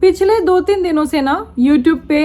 पिछले 2-3 दिनों से ना यूट्यूब पे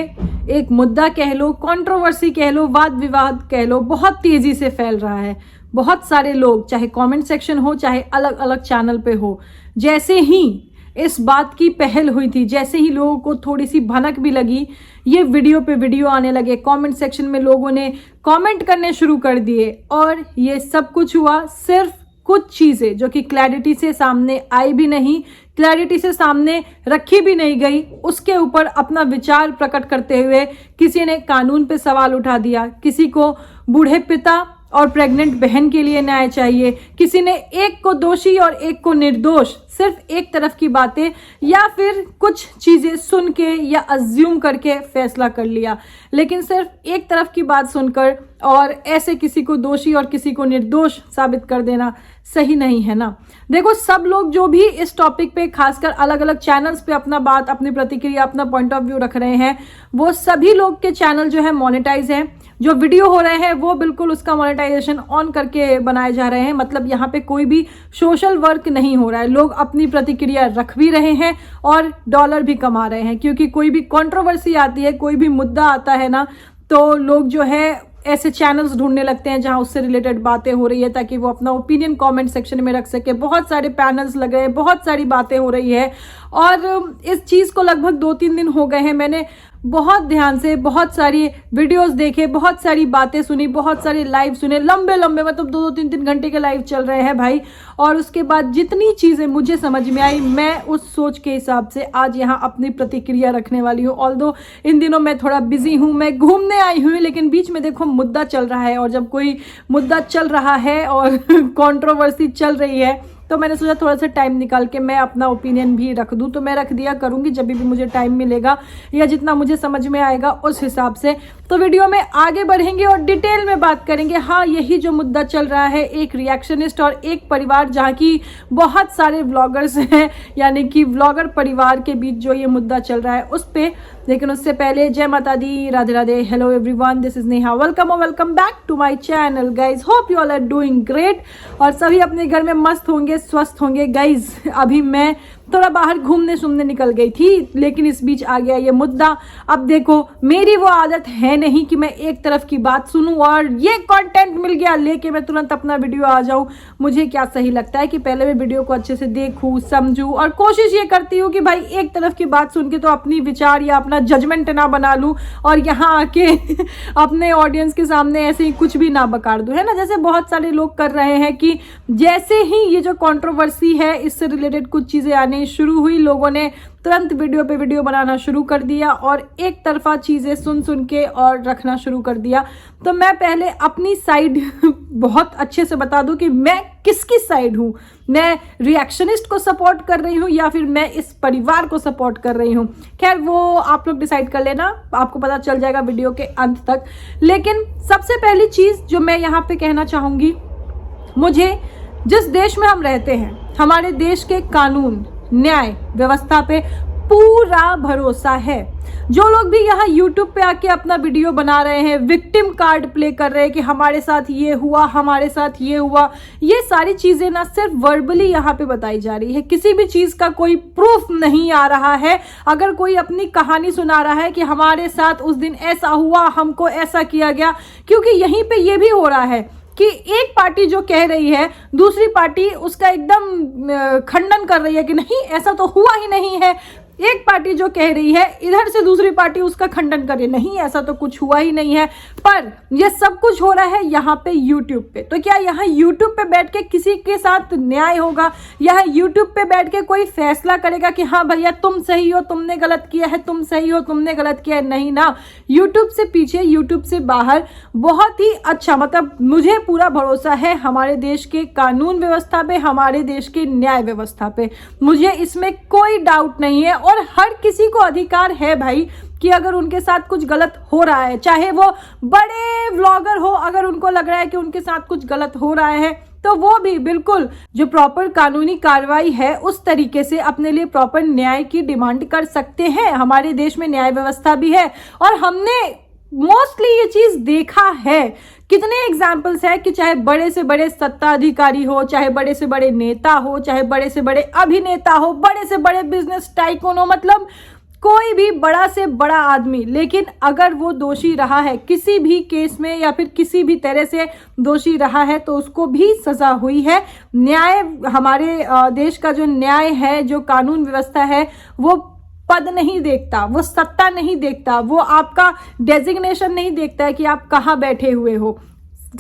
एक मुद्दा कह लो, कंट्रोवर्सी कह लो, वाद विवाद कह लो, बहुत तेजी से फैल रहा है। बहुत सारे लोग, चाहे कमेंट सेक्शन हो, चाहे अलग अलग चैनल पे हो, जैसे ही इस बात की पहल हुई थी, जैसे ही लोगों को थोड़ी सी भनक भी लगी, ये वीडियो पे वीडियो आने लगे, कमेंट सेक्शन में लोगों ने कमेंट करने शुरू कर दिए और ये सब कुछ हुआ सिर्फ कुछ चीज़ें जो कि क्लैरिटी से सामने आई भी नहीं, क्लैरिटी से सामने रखी भी नहीं गई, उसके ऊपर अपना विचार प्रकट करते हुए किसी ने कानून पे सवाल उठा दिया, किसी को बूढ़े पिता और प्रेग्नेंट बहन के लिए न्याय चाहिए, किसी ने एक को दोषी और एक को निर्दोष, सिर्फ एक तरफ की बातें या फिर कुछ चीज़ें सुन के या अज्यूम करके फैसला कर लिया। लेकिन सिर्फ एक तरफ की बात सुनकर और ऐसे किसी को दोषी और किसी को निर्दोष साबित कर देना सही नहीं है ना। देखो, सब लोग जो भी इस टॉपिक पे खासकर अलग अलग चैनल्स पे अपना बात, अपनी प्रतिक्रिया, अपना पॉइंट ऑफ व्यू रख रहे हैं, वो सभी लोग के चैनल जो है मोनेटाइज है। जो वीडियो हो रहे हैं वो बिल्कुल उसका मोनेटाइजेशन ऑन करके बनाए जा रहे हैं। मतलब यहाँ पे कोई भी सोशल वर्क नहीं हो रहा है, लोग अपनी प्रतिक्रिया रख भी रहे हैं और डॉलर भी कमा रहे हैं। क्योंकि कोई भी कंट्रोवर्सी आती है, कोई भी मुद्दा आता है ना, तो लोग जो है ऐसे चैनल्स ढूंढने लगते हैं जहां उससे रिलेटेड बातें हो रही है, ताकि वो अपना ओपिनियन कमेंट सेक्शन में रख सके। बहुत सारे पैनल्स लगे हैं, बहुत सारी बातें हो रही है और इस चीज़ को लगभग 2-3 दिन हो गए हैं। मैंने बहुत ध्यान से बहुत सारी वीडियोस देखे, बहुत सारी बातें सुनी, बहुत सारे लाइव सुने, लंबे लंबे, मतलब 2-2, 3-3 घंटे के लाइव चल रहे हैं भाई। और उसके बाद जितनी चीज़ें मुझे समझ में आई, मैं उस सोच के हिसाब से आज यहाँ अपनी प्रतिक्रिया रखने वाली हूँ। ऑल्दो इन दिनों मैं थोड़ा बिजी हूँ, मैं घूमने आई हूँ, लेकिन बीच में देखो मुद्दा चल रहा है। और जब कोई मुद्दा चल रहा है और कंट्रोवर्सी चल रही है, तो मैंने सोचा थोड़ा सा टाइम निकाल के मैं अपना ओपिनियन भी रख दूं। तो मैं रख दिया करूंगी जब भी मुझे टाइम मिलेगा या जितना मुझे समझ में आएगा उस हिसाब से। तो वीडियो में आगे बढ़ेंगे और डिटेल में बात करेंगे। हाँ, यही जो मुद्दा चल रहा है, एक रिएक्शनिस्ट और एक परिवार, जहाँ की बहुत सारे व्लॉगर्स हैं, यानी कि व्लॉगर परिवार के बीच जो ये मुद्दा चल रहा है उस पर। लेकिन उससे पहले जय माता दी, Radhe Radhe, hello everyone, this is Neha, welcome और welcome back to my channel guys. Hope you all are doing great और सभी अपने घर में मस्त होंगे, स्वस्थ होंगे गाइज। अभी मैं थोड़ा बाहर घूमने सूमने निकल गई थी, लेकिन इस बीच आ गया ये मुद्दा। अब देखो, मेरी वो आदत है नहीं कि मैं एक तरफ की बात सुनूं और ये कंटेंट मिल गया लेके मैं तुरंत अपना वीडियो आ जाऊं। मुझे क्या सही लगता है कि पहले मैं वीडियो को अच्छे से देखूं, समझूं और कोशिश ये करती हूँ कि भाई एक तरफ की बात सुन के तो अपनी विचार या अपना जजमेंट ना बना लूं और यहाँ आके अपने ऑडियंस के सामने ऐसे ही कुछ भी ना बकार दूं, है ना। जैसे बहुत सारे लोग कर रहे हैं कि जैसे ही ये जो कंट्रोवर्सी है, इससे रिलेटेड कुछ चीज़ें आने शुरू हुई, लोगों ने तुरंत वीडियो पे वीडियो बनाना शुरू कर दिया और एक तरफा चीज़ें सुन के और रखना शुरू कर दिया। तो मैं पहले अपनी साइड बहुत अच्छे से बता दूं कि मैं किसकी साइड हूं। मैं रिएक्शनिस्ट को सपोर्ट कर रही हूं या फिर मैं इस परिवार को सपोर्ट कर रही हूं। खैर, वो आप लोग डिसाइड कर लेना, आपको पता चल जाएगा वीडियो के अंत तक। लेकिन सबसे पहली चीज़ जो मैं यहाँ पे कहना चाहूँगी, मुझे जिस देश में हम रहते हैं, हमारे देश के कानून न्याय व्यवस्था पे पूरा भरोसा है। जो लोग भी यहाँ YouTube पे आके अपना वीडियो बना रहे हैं, विक्टिम कार्ड प्ले कर रहे हैं कि हमारे साथ ये हुआ, हमारे साथ ये हुआ, ये सारी चीज़ें ना सिर्फ वर्बली यहाँ पे बताई जा रही है। किसी भी चीज़ का कोई प्रूफ नहीं आ रहा है। अगर कोई अपनी कहानी सुना रहा है कि हमारे साथ उस दिन ऐसा हुआ, हमको ऐसा किया गया, क्योंकि यहीं पे ये भी हो रहा है कि एक पार्टी जो कह रही है, दूसरी पार्टी उसका एकदम खंडन कर रही है कि नहीं, ऐसा तो हुआ ही नहीं है। एक पार्टी जो कह रही है, इधर से दूसरी पार्टी उसका खंडन करे, नहीं ऐसा तो कुछ हुआ ही नहीं है। पर यह सब कुछ हो रहा है यहाँ पे YouTube पे। तो क्या यहाँ YouTube पे बैठ के किसी के साथ न्याय होगा? यहाँ YouTube पे बैठ के कोई फैसला करेगा कि हाँ भैया तुम सही हो, तुमने गलत किया है, तुम सही हो, तुमने गलत किया है? नहीं ना। YouTube से पीछे, YouTube से बाहर बहुत ही अच्छा, मतलब मुझे पूरा भरोसा है हमारे देश के कानून व्यवस्था पे, हमारे देश के न्याय व्यवस्था पे। मुझे इसमें कोई डाउट नहीं है और हर किसी को अधिकार है भाई कि अगर उनके साथ कुछ गलत हो रहा है, चाहे वो बड़े व्लॉगर हो, अगर उनको लग रहा है कि उनके साथ कुछ गलत हो रहा है, तो वो भी बिल्कुल जो प्रॉपर कानूनी कार्रवाई है उस तरीके से अपने लिए प्रॉपर न्याय की डिमांड कर सकते हैं। हमारे देश में न्याय व्यवस्था भी है और हमने मोस्टली ये चीज देखा है। कितने एग्जाम्पल्स है कि चाहे बड़े से बड़े सत्ताधिकारी हो, चाहे बड़े से बड़े नेता हो, चाहे बड़े से बड़े अभिनेता हो, बड़े से बड़े बिजनेस टाइकून हो, मतलब कोई भी बड़ा से बड़ा आदमी, लेकिन अगर वो दोषी रहा है किसी भी केस में या फिर किसी भी तरह से दोषी रहा है तो उसको भी सजा हुई है। न्याय, हमारे देश का जो न्याय है, जो कानून व्यवस्था है, वो पद नहीं देखता, वो सत्ता नहीं देखता, वो आपका डेजिग्नेशन नहीं देखता है कि आप कहाँ बैठे हुए हो।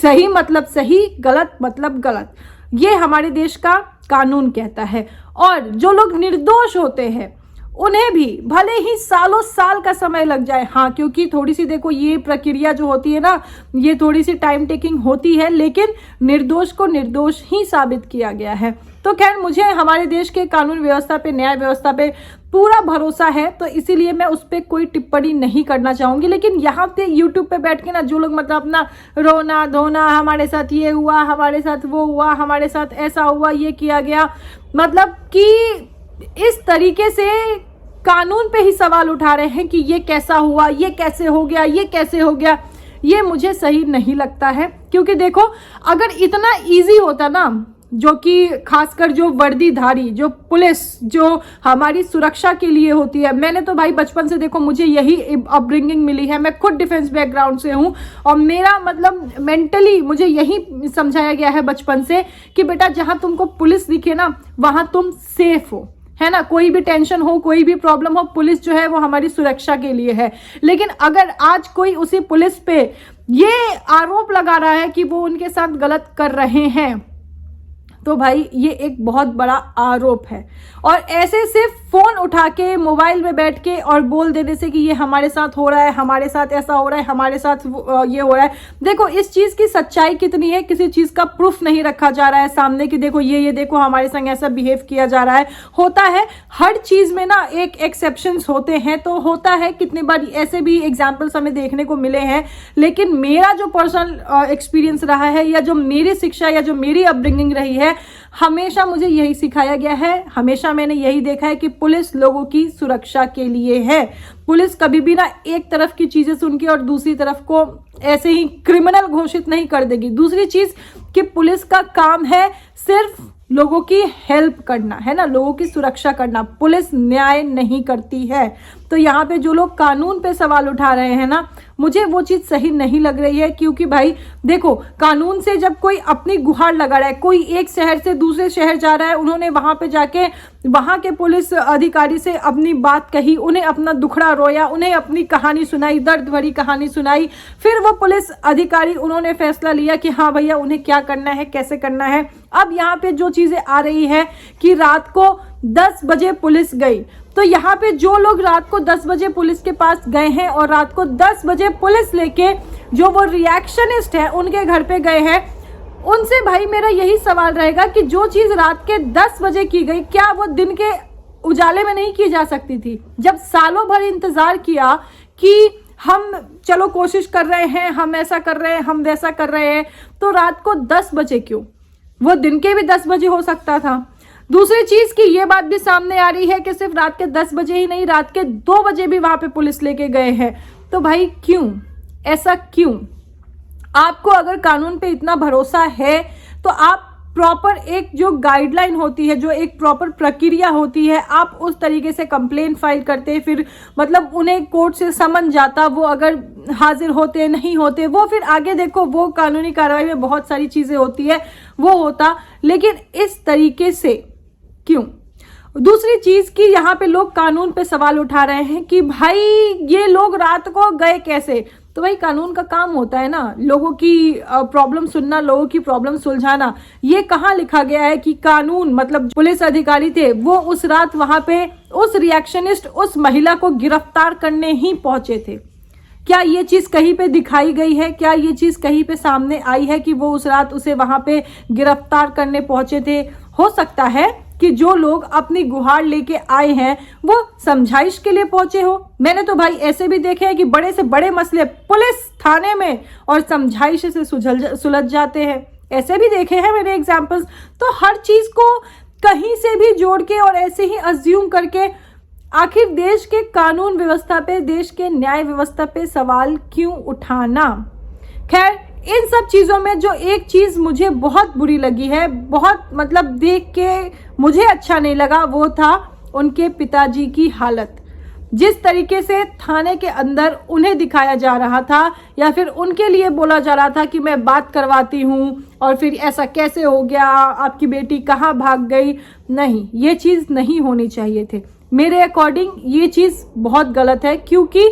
सही मतलब सही, गलत मतलब गलत, ये हमारे देश का कानून कहता है। और जो लोग निर्दोष होते हैं उन्हें भी भले ही सालों साल का समय लग जाए, हाँ, क्योंकि थोड़ी सी देखो ये प्रक्रिया जो होती है ना, ये थोड़ी सी टाइम टेकिंग होती है, लेकिन निर्दोष को निर्दोष ही साबित किया गया है। तो खैर, मुझे हमारे देश के कानून व्यवस्था पे, न्याय व्यवस्था पे पूरा भरोसा है, तो इसीलिए मैं उस पर कोई टिप्पणी नहीं करना चाहूंगी। लेकिन यहाँ पे यूट्यूब पे बैठ के ना जो लोग मतलब अपना रोना धोना, हमारे साथ ये हुआ, हमारे साथ वो हुआ, हमारे साथ ऐसा हुआ, ये किया गया, मतलब कि इस तरीके से कानून पे ही सवाल उठा रहे हैं कि ये कैसा हुआ, ये कैसे हो गया, ये कैसे हो गया, ये मुझे सही नहीं लगता है। क्योंकि देखो, अगर इतना इजी होता ना, जो कि खासकर जो वर्दीधारी, जो पुलिस, जो हमारी सुरक्षा के लिए होती है, मैंने तो भाई बचपन से देखो मुझे यही अपब्रिंगिंग मिली है, मैं खुद डिफेंस बैकग्राउंड से हूँ और मेरा मतलब मेंटली मुझे यही समझाया गया है बचपन से कि बेटा जहाँ तुमको पुलिस दिखे ना वहाँ तुम सेफ हो, है ना, कोई भी टेंशन हो, कोई भी प्रॉब्लम हो, पुलिस जो है वो हमारी सुरक्षा के लिए है। लेकिन अगर आज कोई उसी पुलिस पे ये आरोप लगा रहा है कि वो उनके साथ गलत कर रहे हैं, तो भाई ये एक बहुत बड़ा आरोप है। और ऐसे सिर्फ फोन उठा के मोबाइल में बैठ के और बोल देने से कि ये हमारे साथ हो रहा है, हमारे साथ ऐसा हो रहा है, हमारे साथ ये हो रहा है। देखो इस चीज की सच्चाई कितनी है, किसी चीज का प्रूफ नहीं रखा जा रहा है सामने कि देखो ये देखो हमारे संग ऐसा बिहेव किया जा रहा है। होता है, हर चीज में ना एक एक्सेप्शंस होते हैं, तो होता है, कितनी बार ऐसे भी एग्जाम्पल्स हमें देखने को मिले हैं। लेकिन मेरा जो पर्सनल एक्सपीरियंस रहा है, या जो मेरी शिक्षा या जो मेरी अपब्रिंगिंग रही है, हमेशा मुझे यही सिखाया गया है, हमेशा मैंने यही देखा है कि पुलिस लोगों की सुरक्षा के लिए है। पुलिस कभी भी ना एक तरफ की चीजें सुन के और दूसरी तरफ को ऐसे ही क्रिमिनल घोषित नहीं कर देगी। दूसरी चीज कि पुलिस का काम है सिर्फ लोगों की हेल्प करना, है ना, लोगों की सुरक्षा करना। पुलिस न्याय नहीं करती है। तो यहाँ पे जो लोग कानून पे सवाल उठा रहे हैं ना, मुझे वो चीज सही नहीं लग रही है। क्योंकि भाई देखो, कानून से जब कोई अपनी गुहार लगा रहा है, कोई एक शहर से दूसरे शहर जा रहा है, उन्होंने वहां पे जाके वहां के पुलिस अधिकारी से अपनी बात कही, उन्हें अपना दुखड़ा रोया, उन्हें अपनी कहानी सुनाई, दर्द भरी कहानी सुनाई, फिर वो पुलिस अधिकारी उन्होंने फैसला लिया कि हाँ भैया उन्हें क्या करना है, कैसे करना है। अब यहाँ पे जो चीजें आ रही है कि रात को 10 बजे पुलिस गई, तो यहाँ पे जो लोग रात को 10 बजे पुलिस के पास गए हैं और रात को 10 बजे पुलिस लेके जो वो रिएक्शनिस्ट है उनके घर पे गए हैं, उनसे भाई मेरा यही सवाल रहेगा कि जो चीज रात के 10 बजे की गई, क्या वो दिन के उजाले में नहीं की जा सकती थी? जब सालों भर इंतजार किया कि हम चलो कोशिश कर रहे हैं, हम ऐसा कर रहे हैं, हम वैसा कर रहे हैं, तो रात को 10 बजे क्यों? वो दिन के भी 10 बजे हो सकता था। दूसरी चीज की ये बात भी सामने आ रही है कि सिर्फ रात के 10 बजे ही नहीं, रात के 2 बजे भी वहां पे पुलिस लेके गए हैं। तो भाई क्यों, ऐसा क्यों? आपको अगर कानून पे इतना भरोसा है तो आप प्रॉपर एक जो गाइडलाइन होती है, जो एक प्रॉपर प्रक्रिया होती है, आप उस तरीके से कंप्लेंट फाइल करते, फिर मतलब उन्हें कोर्ट से समन जाता, वो अगर हाजिर होते नहीं होते, वो फिर आगे देखो वो कानूनी कार्रवाई में बहुत सारी चीजें होती है, वो होता। लेकिन इस तरीके से क्यों? दूसरी चीज की यहाँ पे लोग कानून पे सवाल उठा रहे हैं कि भाई ये लोग रात को गए कैसे? तो भाई कानून का काम होता है ना लोगों की प्रॉब्लम सुनना, लोगों की प्रॉब्लम सुलझाना। ये कहाँ लिखा गया है कि कानून मतलब पुलिस अधिकारी थे वो उस रात वहां पे उस रिएक्शनिस्ट, उस महिला को गिरफ्तार करने ही पहुंचे थे? क्या ये चीज कहीं पे दिखाई गई है? क्या ये चीज कहीं पे सामने आई है कि वो उस रात उसे वहां पे गिरफ्तार करने पहुंचे थे? हो सकता है कि जो लोग अपनी गुहार लेके आए हैं वो समझाइश के लिए पहुंचे हो। मैंने तो भाई ऐसे भी देखे हैं कि बड़े से बड़े मसले पुलिस थाने में और समझाइश से सुलझ जाते हैं, ऐसे भी देखे हैं मैंने एग्जाम्पल्स। तो हर चीज को कहीं से भी जोड़ के और ऐसे ही अज्यूम करके आखिर देश के कानून व्यवस्था पे, देश के न्याय व्यवस्था पे सवाल क्यों उठाना? खैर, इन सब चीजों में जो एक चीज मुझे बहुत बुरी लगी है, बहुत मतलब देख के मुझे अच्छा नहीं लगा, वो था उनके पिताजी की हालत। जिस तरीके से थाने के अंदर उन्हें दिखाया जा रहा था या फिर उनके लिए बोला जा रहा था कि मैं बात करवाती हूँ और फिर ऐसा कैसे हो गया, आपकी बेटी कहाँ भाग गई, नहीं, ये चीज़ नहीं होनी चाहिए थे। मेरे अकॉर्डिंग ये चीज़ बहुत गलत है, क्योंकि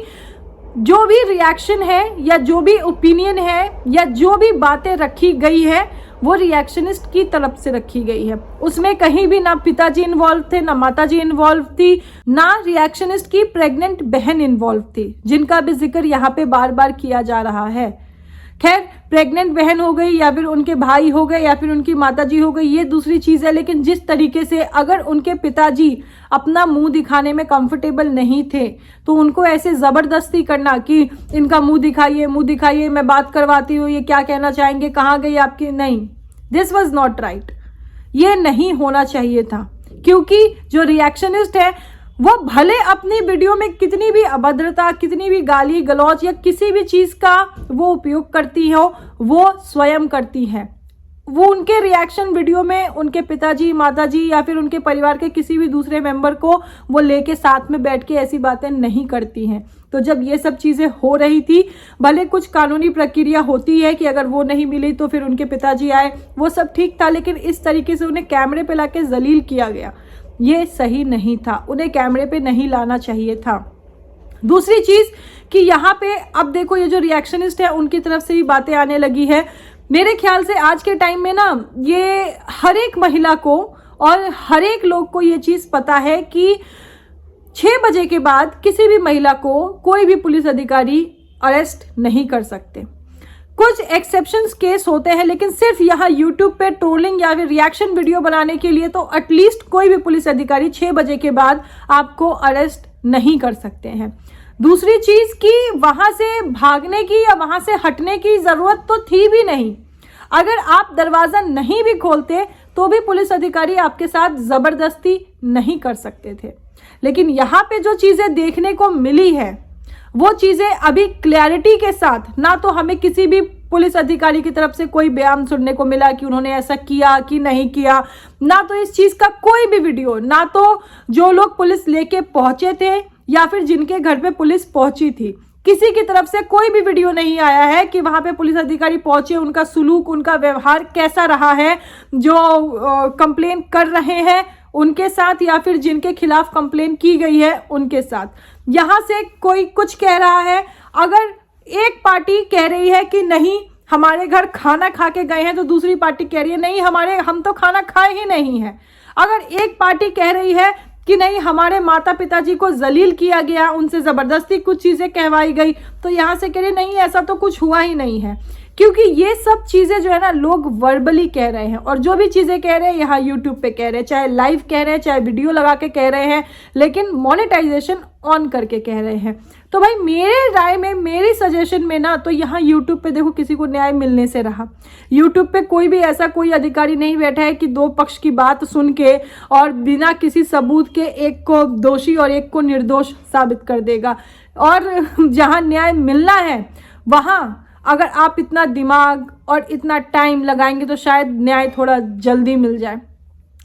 जो भी रिएक्शन है या जो भी ओपिनियन है या जो भी बातें रखी गई है वो रिएक्शनिस्ट की तरफ से रखी गई है। उसमें कहीं भी ना पिताजी इन्वॉल्व थे, ना माताजी इन्वॉल्व थी, ना रिएक्शनिस्ट की प्रेग्नेंट बहन इन्वॉल्व थी, जिनका भी जिक्र यहाँ पे बार बार किया जा रहा है। खैर, प्रेग्नेंट बहन हो गई या फिर उनके भाई हो गए या फिर उनकी माताजी हो गई, ये दूसरी चीज़ है। लेकिन जिस तरीके से अगर उनके पिताजी अपना मुंह दिखाने में कंफर्टेबल नहीं थे तो उनको ऐसे ज़बरदस्ती करना कि इनका मुंह दिखाइए, मैं बात करवाती हूँ, ये क्या कहना चाहेंगे, कहाँ गई आपकी, नहीं, दिस वॉज नॉट राइट। ये नहीं होना चाहिए था, क्योंकि जो रिएक्शनिस्ट है वो भले अपनी वीडियो में कितनी भी अभद्रता, कितनी भी गाली गलौज या किसी भी चीज़ का वो उपयोग करती हो, वो स्वयं करती है। वो उनके रिएक्शन वीडियो में उनके पिताजी, माताजी या फिर उनके परिवार के किसी भी दूसरे मेंबर को वो लेके साथ में बैठ के ऐसी बातें नहीं करती हैं। तो जब ये सब चीज़ें हो रही थी, भले कुछ कानूनी प्रक्रिया होती है कि अगर वो नहीं मिली तो फिर उनके पिताजी आए, वो सब ठीक था, लेकिन इस तरीके से उन्हें कैमरे पे लाके जलील किया गया, ये सही नहीं था। उन्हें कैमरे पे नहीं लाना चाहिए था। दूसरी चीज़ कि यहाँ पे अब देखो, ये जो रिएक्शनिस्ट है उनकी तरफ से भी बातें आने लगी है। मेरे ख्याल से आज के टाइम में ना, ये हर एक महिला को और हर एक लोग को ये चीज़ पता है कि 6 बजे के बाद किसी भी महिला को कोई भी पुलिस अधिकारी अरेस्ट नहीं कर सकते। कुछ एक्सेप्शंस केस होते हैं, लेकिन सिर्फ यहाँ यूट्यूब पे ट्रोलिंग या फिर रिएक्शन वीडियो बनाने के लिए तो एटलीस्ट कोई भी पुलिस अधिकारी 6 बजे के बाद आपको अरेस्ट नहीं कर सकते हैं। दूसरी चीज़ कि वहाँ से भागने की या वहाँ से हटने की ज़रूरत तो थी भी नहीं। अगर आप दरवाज़ा नहीं भी खोलते तो भी पुलिस अधिकारी आपके साथ ज़बरदस्ती नहीं कर सकते थे। लेकिन यहाँ पे जो चीज़ें देखने को मिली है वो चीज़ें अभी क्लैरिटी के साथ, ना तो हमें किसी भी पुलिस अधिकारी की तरफ से कोई बयान सुनने को मिला कि उन्होंने ऐसा किया कि नहीं किया, ना तो इस चीज़ का कोई भी वीडियो, ना तो जो लोग पुलिस लेके पहुंचे थे या फिर जिनके घर पे पुलिस पहुंची थी, किसी की तरफ से कोई भी वीडियो नहीं आया है कि वहां पे पुलिस अधिकारी पहुंचे, उनका सुलूक, उनका व्यवहार कैसा रहा है, जो कंप्लेन कर रहे हैं उनके साथ या फिर जिनके खिलाफ कंप्लेन की गई है उनके साथ। यहाँ से कोई कुछ कह रहा है, अगर एक पार्टी कह रही है कि नहीं हमारे घर खाना खा के गए हैं, तो दूसरी पार्टी कह रही है नहीं हम तो खाना खाए ही नहीं है। अगर एक पार्टी कह रही है कि नहीं हमारे माता पिताजी को जलील किया गया, उनसे ज़बरदस्ती कुछ चीज़ें कहवाई गई, तो यहाँ से कह रही नहीं ऐसा तो कुछ हुआ ही नहीं है। क्योंकि ये सब चीज़ें जो है ना लोग वर्बली कह रहे हैं, और जो भी चीज़ें कह रहे हैं यहाँ यूट्यूब पे कह रहे हैं, चाहे लाइव कह रहे हैं, चाहे वीडियो लगा के कह रहे हैं, लेकिन मोनेटाइजेशन ऑन करके कह रहे हैं। तो भाई मेरे राय में, मेरी सजेशन में ना, तो यहाँ यूट्यूब पे देखो किसी को न्याय मिलने से रहा। यूट्यूब पे कोई भी ऐसा कोई अधिकारी नहीं बैठा है कि दो पक्ष की बात सुन के और बिना किसी सबूत के एक को दोषी और एक को निर्दोष साबित कर देगा। और जहाँ न्याय मिलना है वहाँ अगर आप इतना दिमाग और इतना टाइम लगाएंगे तो शायद न्याय थोड़ा जल्दी मिल जाए।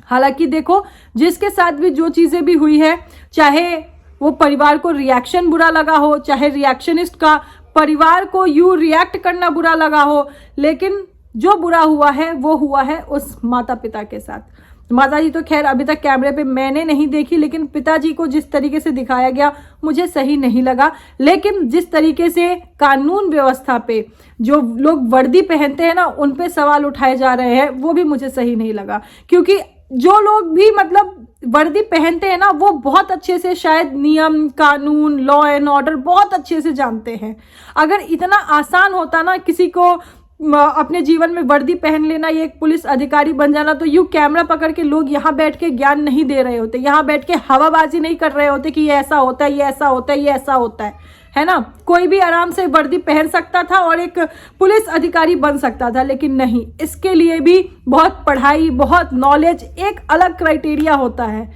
हालांकि देखो जिसके साथ भी जो चीज़ें भी हुई है, चाहे वो परिवार को रिएक्शन बुरा लगा हो, चाहे रिएक्शनिस्ट का परिवार को यूँ रिएक्ट करना बुरा लगा हो, लेकिन जो बुरा हुआ है वो हुआ है उस माता पिता के साथ। माताजी तो खैर अभी तक कैमरे पे मैंने नहीं देखी, लेकिन पिताजी को जिस तरीके से दिखाया गया मुझे सही नहीं लगा। लेकिन जिस तरीके से कानून व्यवस्था पे जो लोग वर्दी पहनते हैं ना, उन पे सवाल उठाए जा रहे हैं, वो भी मुझे सही नहीं लगा। क्योंकि जो लोग भी मतलब वर्दी पहनते हैं ना, वो बहुत अच्छे से शायद नियम कानून, लॉ एंड ऑर्डर बहुत अच्छे से जानते हैं। अगर इतना आसान होता ना किसी को अपने जीवन में वर्दी पहन लेना, ये एक पुलिस अधिकारी बन जाना, तो यूँ कैमरा पकड़ के लोग यहाँ बैठ के ज्ञान नहीं दे रहे होते, यहाँ बैठ के हवाबाजी नहीं कर रहे होते कि ये ऐसा होता है, ये ऐसा होता है, ये ऐसा होता है ना। कोई भी आराम से वर्दी पहन सकता था और एक पुलिस अधिकारी बन सकता था, लेकिन नहीं, इसके लिए भी बहुत पढ़ाई, बहुत नॉलेज, एक अलग क्राइटेरिया होता है।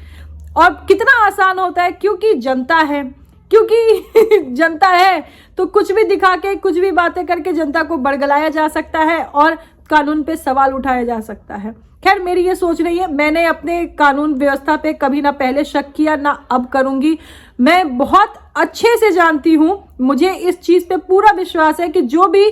और कितना आसान होता है, क्योंकि जनता है, क्योंकि जनता है तो कुछ भी दिखा के, कुछ भी बातें करके जनता को बरगलाया जा सकता है और कानून पे सवाल उठाया जा सकता है। खैर मेरी ये सोच नहीं है, मैंने अपने कानून व्यवस्था पे कभी ना पहले शक किया ना अब करूंगी। मैं बहुत अच्छे से जानती हूँ, मुझे इस चीज़ पे पूरा विश्वास है कि जो भी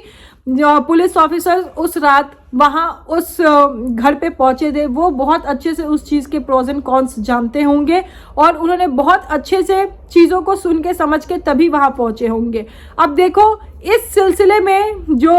पुलिस ऑफिसर उस रात वहाँ उस घर पे पहुंचे थे वो बहुत अच्छे से उस चीज़ के प्रोज एंड कॉन्स जानते होंगे और उन्होंने बहुत अच्छे से चीज़ों को सुन के समझ के तभी वहाँ पहुंचे होंगे। अब देखो इस सिलसिले में जो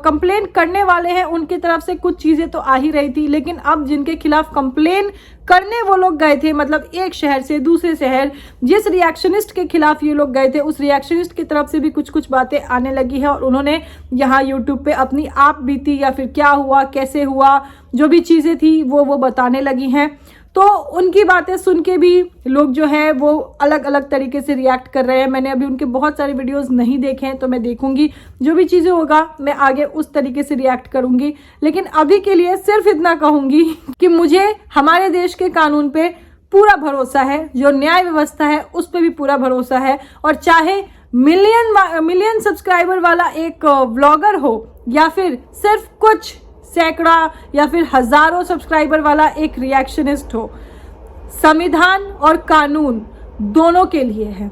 कंप्लेन करने वाले हैं उनकी तरफ से कुछ चीज़ें तो आ ही रही थी, लेकिन अब जिनके खिलाफ कंप्लेन करने वो लोग गए थे, मतलब एक शहर से दूसरे शहर, जिस रिएक्शनिस्ट के खिलाफ ये लोग गए थे उस रिएक्शनिस्ट की तरफ से भी कुछ कुछ बातें आने लगी है और उन्होंने यहाँ यूट्यूब पे अपनी आप बीती या फिर क्या हुआ कैसे हुआ जो भी चीज़ें थी वो बताने लगी हैं। तो उनकी बातें सुन के भी लोग जो है वो अलग अलग तरीके से रिएक्ट कर रहे हैं। मैंने अभी उनके बहुत सारे वीडियोस नहीं देखे हैं, तो मैं देखूंगी जो भी चीज़ें होगा मैं आगे उस तरीके से रिएक्ट करूंगी। लेकिन अभी के लिए सिर्फ इतना कहूंगी कि मुझे हमारे देश के कानून पे पूरा भरोसा है, जो न्याय व्यवस्था है उस पर भी पूरा भरोसा है। और चाहे मिलियन सब्सक्राइबर वाला एक व्लॉगर हो या फिर सिर्फ कुछ सैकड़ा या फिर हजारों सब्सक्राइबर वाला एक रिएक्शनिस्ट हो, संविधान और कानून दोनों के लिए है।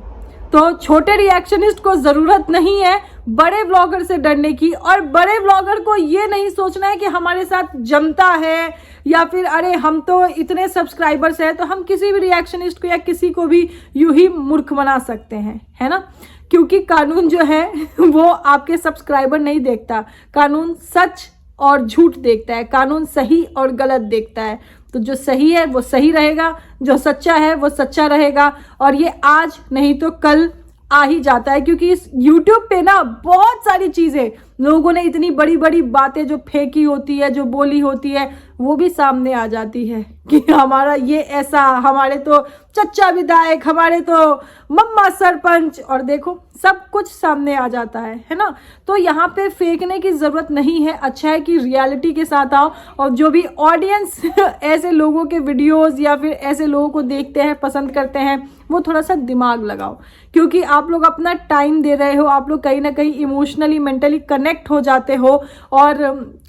तो छोटे रिएक्शनिस्ट को ज़रूरत नहीं है बड़े व्लॉगर से डरने की, और बड़े व्लॉगर को ये नहीं सोचना है कि हमारे साथ जनता है या फिर अरे हम तो इतने सब्सक्राइबर्स हैं तो हम किसी भी रिएक्शनिस्ट को या किसी को भी यूं ही मूर्ख बना सकते हैं, है ना। क्योंकि कानून जो है वो आपके सब्सक्राइबर नहीं देखता, कानून सच और झूठ देखता है, कानून सही और गलत देखता है। तो जो सही है वो सही रहेगा, जो सच्चा है वो सच्चा रहेगा, और ये आज नहीं तो कल आ ही जाता है। क्योंकि इस YouTube पे ना बहुत सारी चीज़ें लोगों ने इतनी बड़ी बड़ी बातें जो फेंकी होती है, जो बोली होती है, वो भी सामने आ जाती है कि हमारा ये ऐसा, हमारे तो चच्चा विधायक, हमारे तो मम्मा सरपंच, और देखो सब कुछ सामने आ जाता है ना। तो यहाँ पे फेंकने की ज़रूरत नहीं है। अच्छा है कि रियलिटी के साथ आओ, और जो भी ऑडियंस ऐसे लोगों के वीडियोस या फिर ऐसे लोगों को देखते हैं, पसंद करते हैं, वो थोड़ा सा दिमाग लगाओ। क्योंकि आप लोग अपना टाइम दे रहे हो, आप लोग कहीं ना कहीं इमोशनली मेंटली कनेक्ट हो जाते हो। और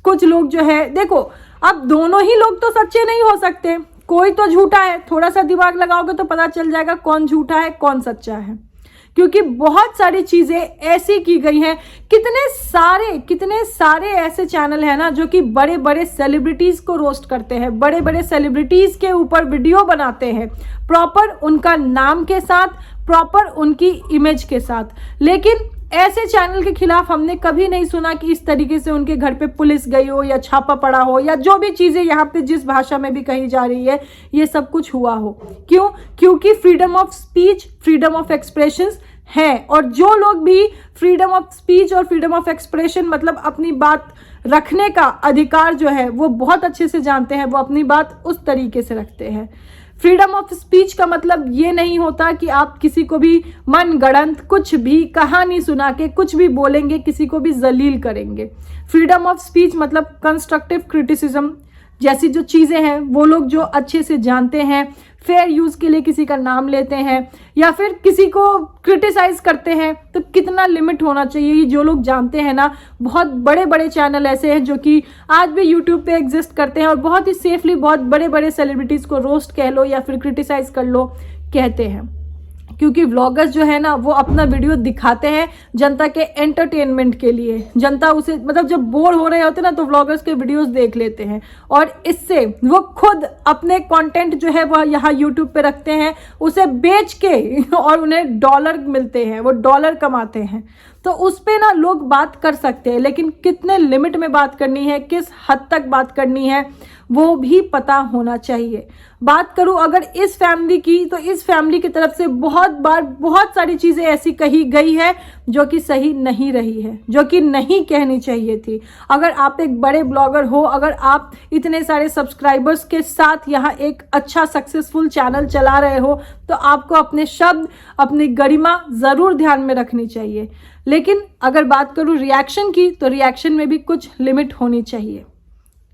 कुछ लोग जो है, देखो अब दोनों ही लोग तो सच्चे नहीं हो सकते, कोई तो झूठा है। थोड़ा सा दिमाग लगाओगे तो पता चल जाएगा कौन झूठा है कौन सच्चा है। क्योंकि बहुत सारी चीजें ऐसी की गई हैं, कितने सारे ऐसे चैनल हैं ना जो कि बड़े बड़े सेलिब्रिटीज को रोस्ट करते हैं, बड़े बड़े सेलिब्रिटीज के ऊपर वीडियो बनाते हैं प्रॉपर उनका नाम के साथ, प्रॉपर उनकी इमेज के साथ। लेकिन ऐसे चैनल के खिलाफ हमने कभी नहीं सुना कि इस तरीके से उनके घर पे पुलिस गई हो या छापा पड़ा हो या जो भी चीजें यहाँ पे जिस भाषा में भी कही जा रही है ये सब कुछ हुआ हो। क्यों? क्योंकि freedom of speech, freedom of expressions है, और जो लोग भी फ्रीडम ऑफ स्पीच और फ्रीडम ऑफ एक्सप्रेशन मतलब अपनी बात रखने का अधिकार जो है वो बहुत अच्छे से जानते हैं, वो अपनी बात उस तरीके से रखते हैं। फ्रीडम ऑफ स्पीच का मतलब ये नहीं होता कि आप किसी को भी मनगढ़ंत कुछ भी कहानी सुना के कुछ भी बोलेंगे, किसी को भी जलील करेंगे। फ्रीडम ऑफ स्पीच मतलब कंस्ट्रक्टिव क्रिटिसिज्म जैसी जो चीज़ें हैं वो लोग जो अच्छे से जानते हैं, फेयर यूज़ के लिए किसी का नाम लेते हैं या फिर किसी को क्रिटिसाइज करते हैं, तो कितना लिमिट होना चाहिए ये जो लोग जानते हैं ना। बहुत बड़े बड़े चैनल ऐसे हैं जो कि आज भी यूट्यूब पे एग्जिस्ट करते हैं और बहुत ही सेफली बहुत बड़े बड़े सेलिब्रिटीज़ को रोस्ट कह लो या फिर क्रिटिसाइज कर लो कहते हैं। क्योंकि व्लॉगर्स जो है ना वो अपना वीडियो दिखाते हैं जनता के एंटरटेनमेंट के लिए। जनता उसे मतलब जब बोर हो रहे होते ना तो व्लॉगर्स के वीडियोस देख लेते हैं और इससे वो खुद अपने कंटेंट जो है वो यहाँ यूट्यूब पे रखते हैं, उसे बेच के और उन्हें डॉलर मिलते हैं, वो डॉलर कमाते हैं। तो उस पे ना लोग बात कर सकते हैं, लेकिन कितने लिमिट में बात करनी है, किस हद तक बात करनी है वो भी पता होना चाहिए। बात करूं अगर इस फैमिली की, तो इस फैमिली की तरफ से बहुत बार बहुत सारी चीज़ें ऐसी कही गई है जो कि सही नहीं रही है, जो कि नहीं कहनी चाहिए थी। अगर आप एक बड़े ब्लॉगर हो, अगर आप इतने सारे सब्सक्राइबर्स के साथ यहाँ एक अच्छा सक्सेसफुल चैनल चला रहे हो, तो आपको अपने शब्द, अपनी गरिमा ज़रूर ध्यान में रखनी चाहिए। लेकिन अगर बात करूं रिएक्शन की, तो रिएक्शन में भी कुछ लिमिट होनी चाहिए।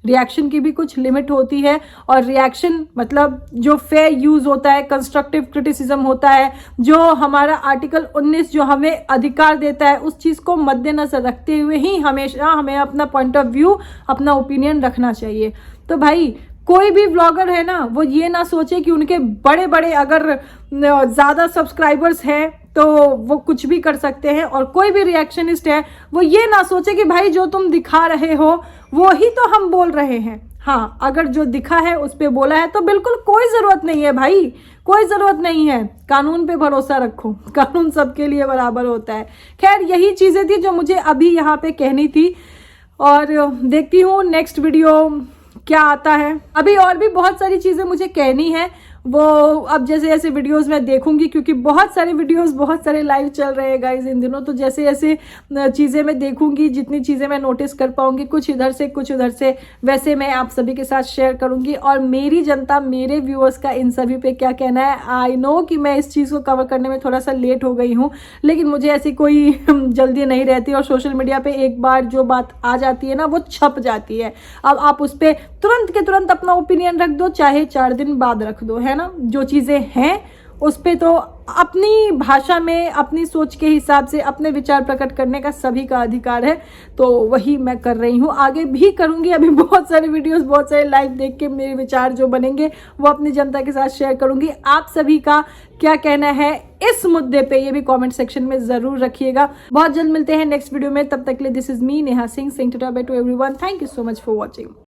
रिएक्शन की भी कुछ लिमिट होती है, और रिएक्शन मतलब जो फेयर यूज होता है, कंस्ट्रक्टिव क्रिटिसिज्म होता है, जो हमारा आर्टिकल 19 जो हमें अधिकार देता है, उस चीज को मद्देनजर रखते हुए ही हमेशा हमें अपना पॉइंट ऑफ व्यू, अपना ओपिनियन रखना चाहिए। तो भाई कोई भी व्लॉगर है ना, वो ये ना सोचे कि उनके बड़े बड़े अगर ज़्यादा सब्सक्राइबर्स हैं तो वो कुछ भी कर सकते हैं, और कोई भी रिएक्शनिस्ट है वो ये ना सोचे कि भाई जो तुम दिखा रहे हो वो ही तो हम बोल रहे हैं। हाँ, अगर जो दिखा है उस पर बोला है तो बिल्कुल कोई ज़रूरत नहीं है भाई, कोई ज़रूरत नहीं है। कानून पे भरोसा रखो, कानून सबके लिए बराबर होता है। खैर, यही चीज़ें थी जो मुझे अभी यहाँ पे कहनी थी, और देखती हूँ नेक्स्ट वीडियो क्या आता है। अभी और भी बहुत सारी चीज़ें मुझे कहनी है, वो अब जैसे जैसे वीडियोस मैं देखूंगी, क्योंकि बहुत सारे वीडियोस, बहुत सारे लाइव चल रहे हैं गाइज इन दिनों, तो जैसे जैसे चीज़ें मैं देखूंगी, जितनी चीज़ें मैं नोटिस कर पाऊंगी, कुछ इधर से कुछ उधर से, वैसे मैं आप सभी के साथ शेयर करूंगी। और मेरी जनता, मेरे व्यूअर्स का इन सभी पे क्या कहना है। आई नो कि मैं इस चीज़ को कवर करने में थोड़ा सा लेट हो गई हूँ, लेकिन मुझे ऐसी कोई जल्दी नहीं रहती, और सोशल मीडिया पर एक बार जो बात आ जाती है ना, वो छप जाती है। अब आप उस पर तुरंत के तुरंत अपना ओपिनियन रख दो, चाहे 4 दिन बाद रख दो, है ना। जो चीज़ें हैं उस पे तो अपनी भाषा में, अपनी सोच के हिसाब से अपने विचार प्रकट करने का सभी का अधिकार है, तो वही मैं कर रही हूँ, आगे भी करूँगी। अभी बहुत सारे वीडियोस, बहुत सारे लाइव देख के मेरे विचार जो बनेंगे वो अपनी जनता के साथ शेयर करूँगी। आप सभी का क्या कहना है इस मुद्दे पे, ये भी कमेंट सेक्शन में ज़रूर रखिएगा। बहुत जल्द मिलते हैं नेक्स्ट वीडियो में, तब तक के लिए this is me Neha Singh, saying tata by two everyone. Thank you so much for watching.